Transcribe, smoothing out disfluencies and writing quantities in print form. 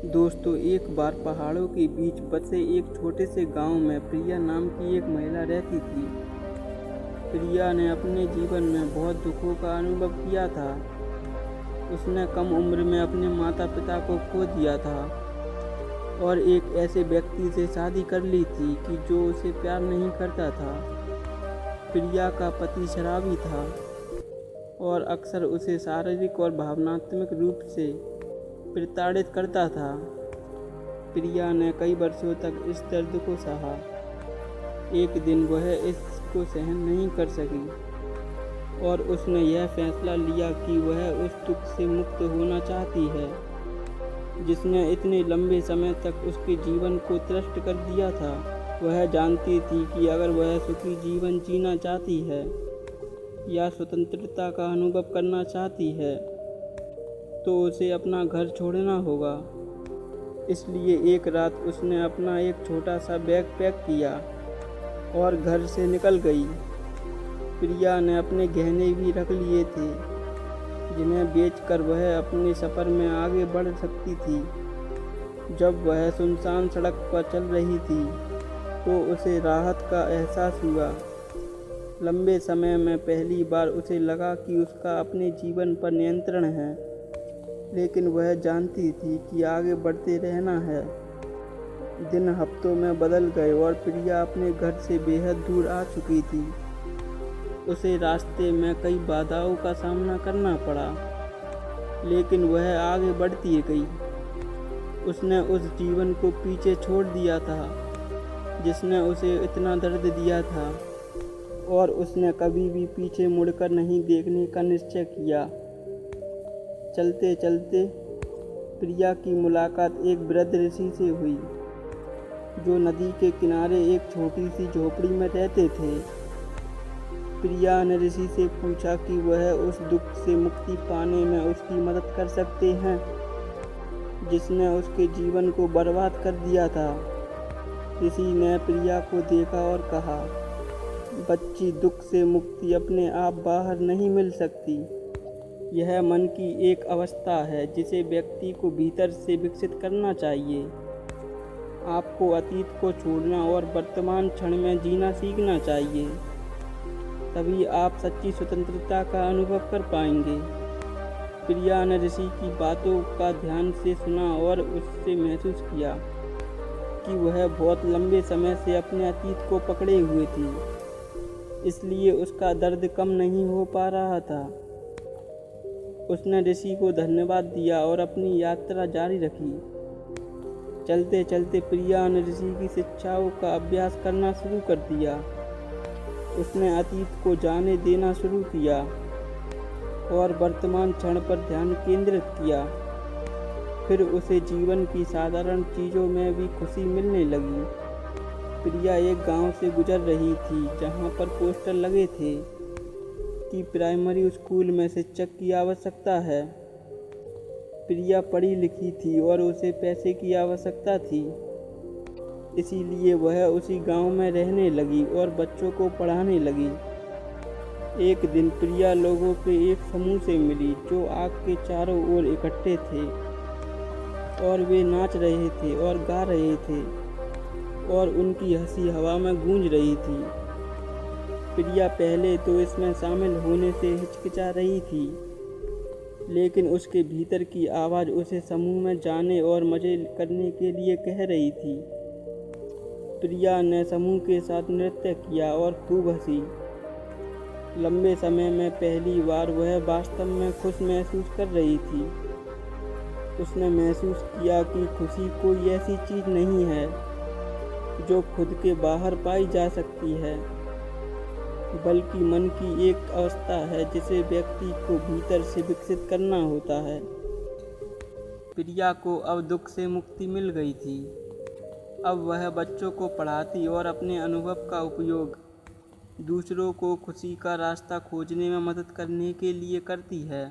दोस्तों, एक बार पहाड़ों के बीच बसे एक छोटे से गांव में प्रिया नाम की एक महिला रहती थी। प्रिया ने अपने जीवन में बहुत दुखों का अनुभव किया था। उसने कम उम्र में अपने माता पिता को खो दिया था और एक ऐसे व्यक्ति से शादी कर ली थी कि जो उसे प्यार नहीं करता था। प्रिया का पति शराबी था और अक्सर उसे शारीरिक और भावनात्मक रूप से प्रताड़ित करता था। प्रिया ने कई वर्षों तक इस दर्द को सहा। एक दिन वह इसको सहन नहीं कर सकी और उसने यह फैसला लिया कि वह उस दुख से मुक्त होना चाहती है जिसने इतने लंबे समय तक उसके जीवन को त्रस्त कर दिया था। वह जानती थी कि अगर वह सुखी जीवन जीना चाहती है या स्वतंत्रता का अनुभव करना चाहती है तो उसे अपना घर छोड़ना होगा। इसलिए एक रात उसने अपना एक छोटा सा बैग पैक किया और घर से निकल गई। प्रिया ने अपने गहने भी रख लिए थे जिन्हें बेचकर वह अपने सफ़र में आगे बढ़ सकती थी। जब वह सुनसान सड़क पर चल रही थी तो उसे राहत का एहसास हुआ। लंबे समय में पहली बार उसे लगा कि उसका अपने जीवन पर नियंत्रण है, लेकिन वह जानती थी कि आगे बढ़ते रहना है। दिन हफ्तों में बदल गए और प्रिया अपने घर से बेहद दूर आ चुकी थी। उसे रास्ते में कई बाधाओं का सामना करना पड़ा, लेकिन वह आगे बढ़ती गई। उसने उस जीवन को पीछे छोड़ दिया था जिसने उसे इतना दर्द दिया था और उसने कभी भी पीछे मुड़कर नहीं देखने का निश्चय किया। चलते चलते प्रिया की मुलाकात एक वृद्ध ऋषि से हुई जो नदी के किनारे एक छोटी सी झोपड़ी में रहते थे। प्रिया ने ऋषि से पूछा कि वह उस दुख से मुक्ति पाने में उसकी मदद कर सकते हैं जिसने उसके जीवन को बर्बाद कर दिया था। ऋषि ने प्रिया को देखा और कहा, बच्ची, दुख से मुक्ति अपने आप बाहर नहीं मिल सकती। यह मन की एक अवस्था है जिसे व्यक्ति को भीतर से विकसित करना चाहिए। आपको अतीत को छोड़ना और वर्तमान क्षण में जीना सीखना चाहिए, तभी आप सच्ची स्वतंत्रता का अनुभव कर पाएंगे। प्रिया ने ऋषि की बातों का ध्यान से सुना और उससे महसूस किया कि वह बहुत लंबे समय से अपने अतीत को पकड़े हुए थी, इसलिए उसका दर्द कम नहीं हो पा रहा था। उसने ऋषि को धन्यवाद दिया और अपनी यात्रा जारी रखी। चलते चलते प्रिया ने ऋषि की शिक्षाओं का अभ्यास करना शुरू कर दिया। उसने अतीत को जाने देना शुरू किया और वर्तमान क्षण पर ध्यान केंद्रित किया। फिर उसे जीवन की साधारण चीज़ों में भी खुशी मिलने लगी। प्रिया एक गांव से गुजर रही थी जहां पर पोस्टर लगे थे कि प्राइमरी स्कूल में शिक्षक की आवश्यकता है। प्रिया पढ़ी लिखी थी और उसे पैसे की आवश्यकता थी, इसीलिए वह उसी गांव में रहने लगी और बच्चों को पढ़ाने लगी। एक दिन प्रिया लोगों के एक समूह से मिली जो आग के चारों ओर इकट्ठे थे और वे नाच रहे थे और गा रहे थे और उनकी हंसी हवा में गूंज रही थी। प्रिया पहले तो इसमें शामिल होने से हिचकिचा रही थी, लेकिन उसके भीतर की आवाज़ उसे समूह में जाने और मज़े करने के लिए कह रही थी। प्रिया ने समूह के साथ नृत्य किया और खूब हंसी। लंबे समय में पहली बार वह वास्तव में खुश महसूस कर रही थी। उसने महसूस किया कि खुशी कोई ऐसी चीज़ नहीं है जो खुद के बाहर पाई जा सकती है, बल्कि मन की एक अवस्था है जिसे व्यक्ति को भीतर से विकसित करना होता है। प्रिया को अब दुख से मुक्ति मिल गई थी। अब वह बच्चों को पढ़ाती और अपने अनुभव का उपयोग दूसरों को खुशी का रास्ता खोजने में मदद करने के लिए करती है।